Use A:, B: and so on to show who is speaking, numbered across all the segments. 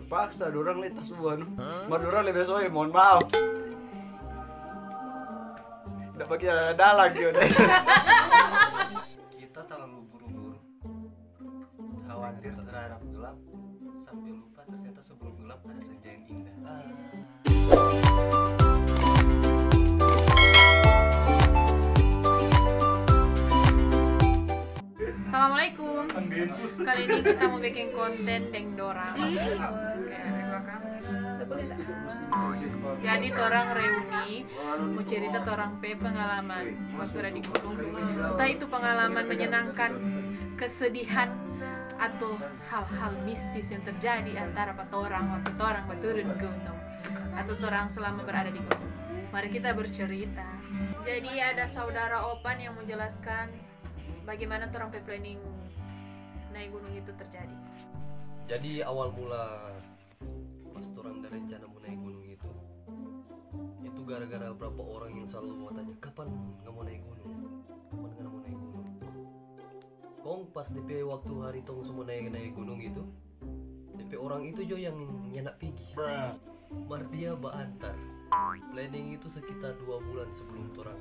A: terpaksa dorang lihat tasuan. Mar dorang lebih soalnya mohon maaf. Tidak bagi ada lagi deh.
B: Kita terlalu buru-buru, khawatir terhadap gelap sampai lupa ternyata sebelum gelap ada senja yang indah.
C: Assalamualaikum. Kali ini kita mau bikin konten deng dorang. Jadi orang reuni mau cerita orang pengalaman waktu ada di gunung. Entah itu pengalaman menyenangkan, kesedihan, atau hal-hal mistis yang terjadi antara orang waktu orang berturun gunung atau orang selama berada di gunung. Mari kita bercerita. Jadi ada saudara Opan yang menjelaskan bagaimana orang planning naik gunung itu terjadi.
B: Jadi awal mula pas orang ada rencana mau naik gunung itu gara-gara berapa orang yang selalu mau tanya kapan nggak mau naik gunung, kapan nggak mau naik gunung. Kong pas DP waktu hari tong semua naik gunung itu, DP orang itu jo yang nyenak pergi. Mardia baantar. Planning itu sekitar 2 bulan sebelum orang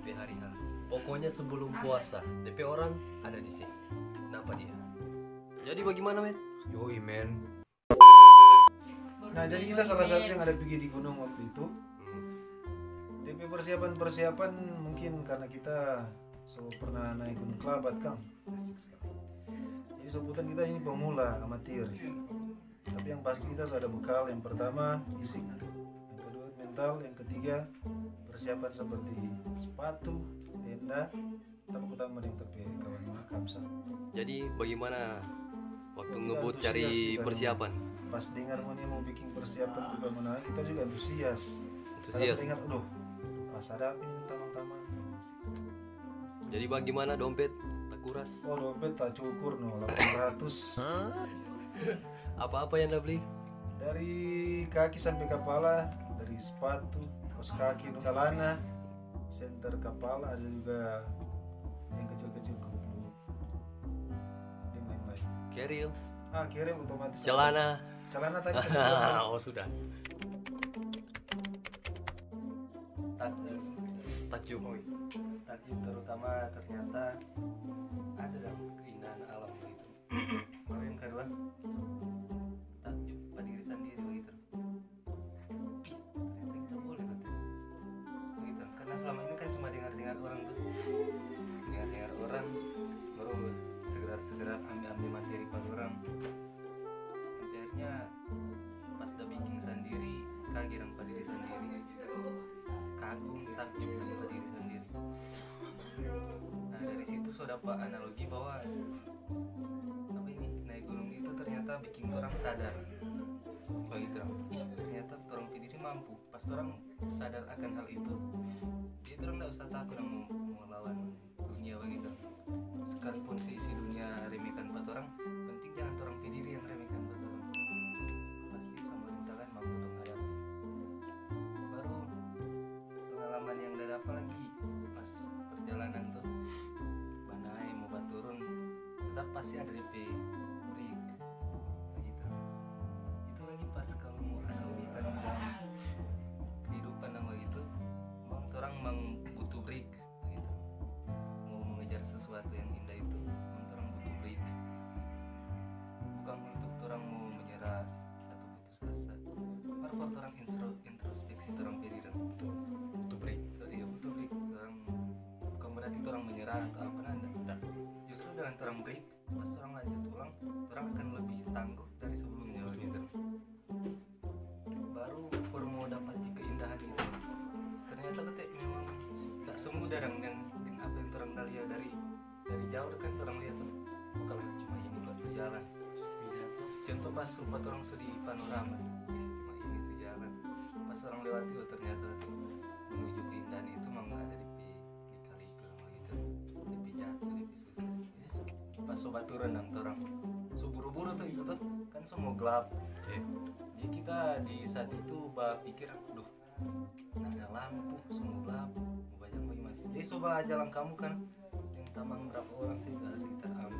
B: DP hari H. Pokoknya sebelum puasa, DP orang ada di sini. Kenapa dia? Jadi bagaimana, Met?
A: Yoi men. Nah jadi kita salah satu yang ada pergi di gunung waktu itu. DP persiapan mungkin karena kita pernah naik gunung Kelabat Kang. Asik sekali. Jadi sebutan kita ini pemula amatir. Tapi yang pasti kita sudah ada bekal. Yang pertama fisik, yang kedua mental, yang ketiga persiapan seperti sepatu, tenda, tapi utama yang tepi kawan makamsa.
B: Jadi bagaimana waktu
A: Ya,
B: ngebut
A: antusias
B: cari
A: kita.
B: persiapan?
A: Pas dengar mau bikin persiapan juga menaik, kita juga antusias.
B: Antusias.
A: Kita ingat, aduh, pas ada apa ini taman-taman.
B: Jadi bagaimana dompet tak kuras?
A: Oh dompet tak cukur no 800.
B: Apa-apa yang anda beli?
A: Dari kaki sampai kepala, dari sepatu, kaos kaki, celana, senter kepala, ada juga yang kecil-kecil kuku. Dan lain-lain.
B: Keril,
A: Kirim otomatis.
B: celana.
A: Celana tadi kasih.
B: Oh sudah. Takjub.
D: Takjub terutama ternyata ada dalam keindahan alam begitu. Lalu yang kedua takjub pada diri sendiri begitu. Ternyata kita boleh begitu. Karena selama ini kan cuma dengar orang tuh, dengar orang baru segera ambil materi pada orang. Sampai akhirnya pas udah bikin sendiri kaget pada diri sendiri. Kagum takjub pada diri sendiri. Nah dari situ sudah dapat analogi bahwa apa ini naik gunung itu ternyata bikin orang sadar begitu. Ternyata orang sendiri mampu. Pas orang sadar akan hal itu, dia orang tidak usah takut mau melawan dunia begitu. Sekalipun seisi dunia remehkan buat orang, penting jangan orang sendiri yang remehkan buat orang. Pasti sama rintangan mampu untuk hadapi. Baru pengalaman yang udah dapat lagi pas perjalanan tuh banai mau turun tetap pasti ada DP break begitu. Itu lagi pas kalau mau analogikan kehidupan yang begitu, bang orang butuh break begitu. Mau mengejar sesuatu yang indah itu orang butuh break, bukan untuk orang mau menyerah atau putus asa. Baru orang introspeksi orang diri
B: Untuk break.
D: iya butuh break. Orang bukan berarti orang menyerah atau apa nanda. Justru dengan orang break, pas orang lanjut ulang, orang akan lebih tangguh dari sebelumnya begitu. Baru mau dapat keindahan itu. Ternyata ketik memang tidak semudah yang apa yang orang lihat dari jauh kan orang lihat tuh bukanlah cuma ini batu jalan. Contoh pas rupa orang di panorama, cuma ini tuh jalan. Pas orang lewati ternyata tuh menuju keindahan itu memang ada di kali gitu, di jatuh, di susah. Pas sobat turun nang orang, buru-buru tuh itu tuh kan semua gelap. Jadi kita di saat itu pikir, duh, nah ada lampu, semua gelap, mau banyak bagaimana? Jadi coba jalan kamu kan, yang tamang berapa orang sih itu ada sekitar 4.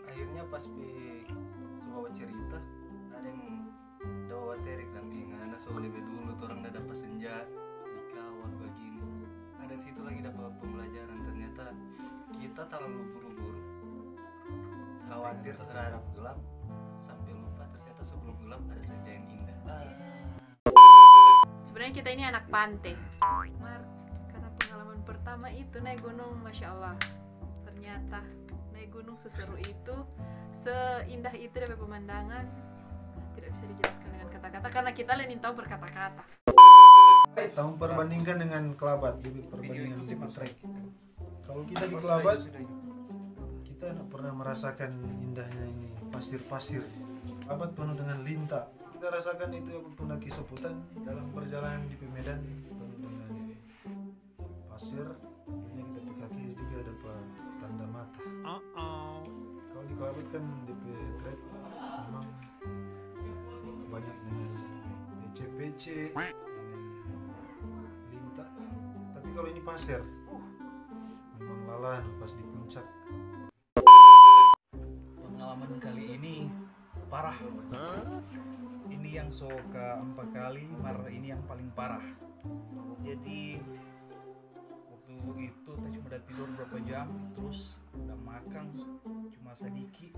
D: Akhirnya pas coba cerita, so lebih dulu tuh orang udah dapat senja di kawah begini. Ada di situ lagi dapat pembelajaran, ternyata kita terlalu buru-buru khawatir terhadap gelap sampai lupa ternyata sebelum gelap ada senja yang indah.
C: Sebenarnya kita ini anak pantai. Karena pengalaman pertama itu naik gunung, masya Allah. Ternyata naik gunung seseru itu, seindah itu dari pemandangan, tidak bisa dijelaskan dengan kata-kata karena kita lain tahu berkata-kata.
A: Tahu perbandingkan dengan Kelabat, bibit perbandingan bibit trek. Kalau kita di Kelabat, kita tidak pernah merasakan indahnya ini pasir-pasir. Kelabat penuh dengan lintah. Kita rasakan itu yang pendaki Soputan dalam perjalanan di Medan penuh dengan pasir. Tentunya kita di kaki juga dapat tanda mata. Kalau di Kelabat kan DP trek memang banyak dengan PC dengan lintah. Tapi kalau ini pasir, memang lalan pas di puncak.
E: Pengalaman kali ini parah. Ini yang so keempat kali, ini yang paling parah. Jadi waktu itu kita cuma udah tidur berapa jam, terus udah makan cuma sedikit,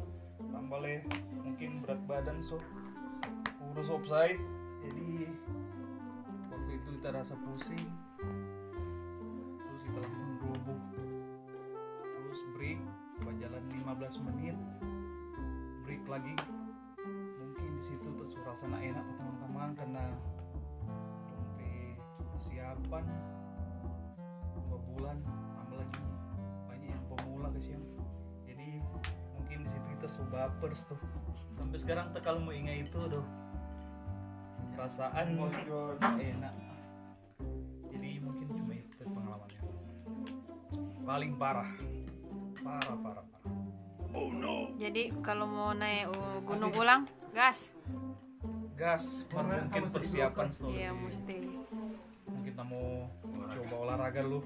E: tambah leh mungkin berat badan so urus offside. Jadi waktu itu kita rasa pusing, terus kita langsung rubuh, terus break, berjalan 15 menit, break lagi. Mungkin di situ terus rasa nak enak ke teman-teman karena sampai persiapan 2 bulan, tambah lagi banyak yang pemula kesian. Jadi mungkin di situ kita so bapers tuh. Sampai sekarang kalau mau ingat itu tuh perasaan enak. Jadi mungkin cuma itu pengalamannya paling parah.
C: Jadi kalau mau naik gunung ulang, gas.
E: Mungkin persiapan setelah
C: Iya mesti.
E: mungkin kita mau coba olahraga lu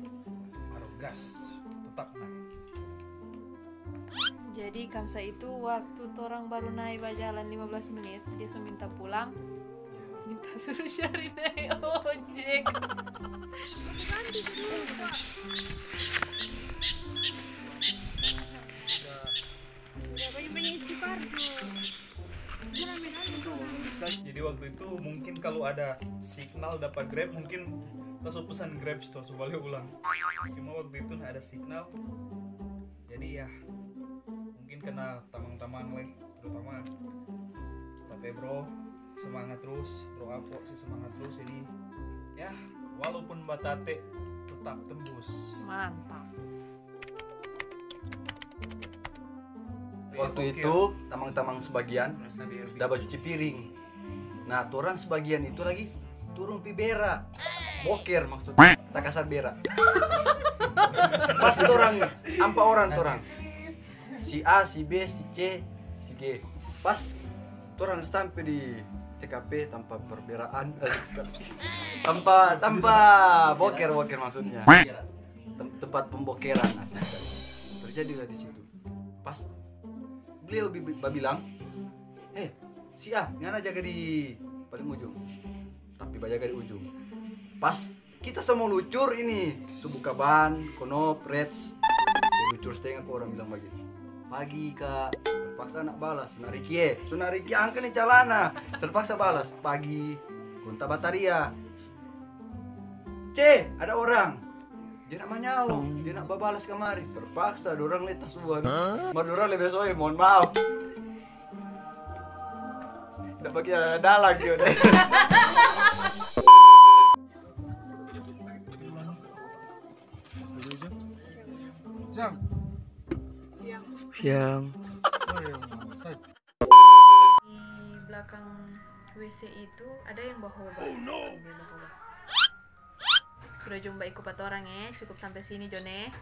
E: harus gas tetap naik.
C: Jadi Kamsa itu waktu orang baru naik berjalan 15 menit, dia suruh minta pulang. Minta suruh cari naik ojek.
E: Jadi waktu itu mungkin kalau ada signal dapat Grab mungkin kita pesan Grab terus balik ulang. Cuma waktu itu nggak ada signal. Jadi ya mungkin kena tamang-tamang leh terutama. Tapi bro semangat terus, bro Apo sih semangat terus. Jadi ya walaupun batate tetap tembus.
C: Mantap.
D: Waktu itu tamang-tamang sebagian dapat cuci piring. Nah, turun sebagian itu lagi turun pi bera. Boker maksudnya, tak kasar bera. Pas orang, empat orang torang. Si A, si B, si C, si G. Pas orang sampai di TKP tanpa perberaan, tanpa boker maksudnya. Tempat pembokeran asli sekali. Terjadilah di situ. Pas beliau bilang, si A ngana jaga di paling ujung, tapi jaga di ujung. Pas kita semua lucur ini, subuh kaban, konop, reds, lucur setengah kok orang bilang pagi kak, terpaksa nak balas, sunariki angka nih calana, terpaksa balas pagi, kontak bataria, C ada orang. Dia nak manyau, dia nak babalas kemari. Terpaksa dorang letas semua. Madura lebih soe, mohon maaf. Tidak bagi dalang gitu.
B: Siang.
C: Di belakang WC itu ada yang bawa obat. Sudah jumpa ikut 4 orang ya, cukup sampai sini Jone.